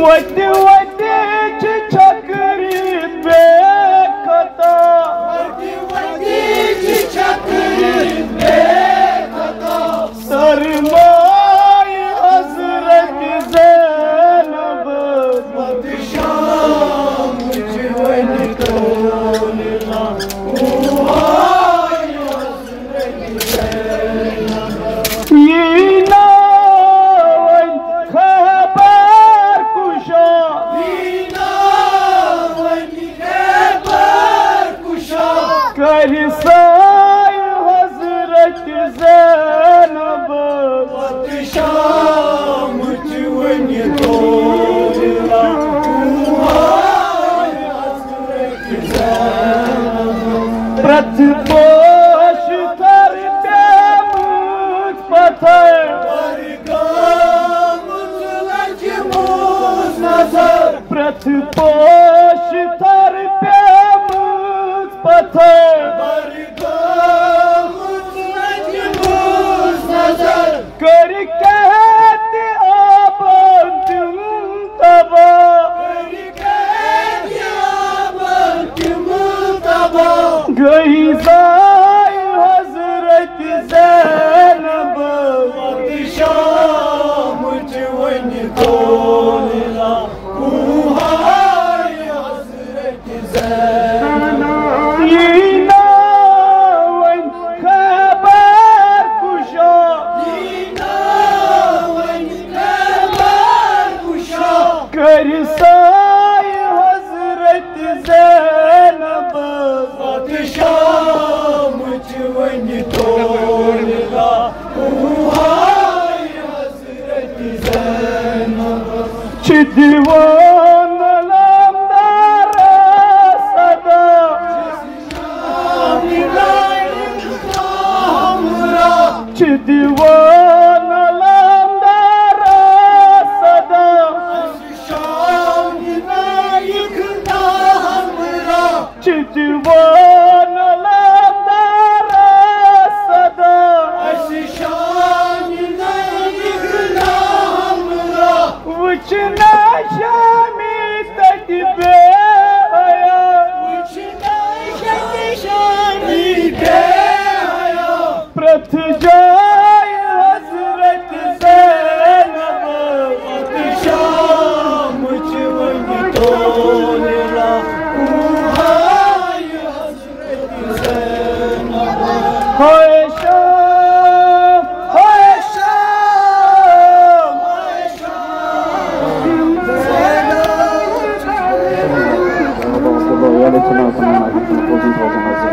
वटी वटी चकरी बेखता सरमाए हजरत ज़ैनब शाम हजरत ज़ैनब शाम प्रतिपोष कर पत्थर प्रतिपोष कर पत्थर कर कहते अब तुम तबा गई जाए हजरत ज़ैनब शाम हजरत ज़ैनब करसाए हजरत ज़ैनब शाम हजरत ज़ैनब दीवान लमदार सदा दीवान लमदार सदा दीवान लमदार सदा वचना शामी तक बे आया प्रथ जाए हजरत ज़ैनब शाम होए शाम होए शाम Ela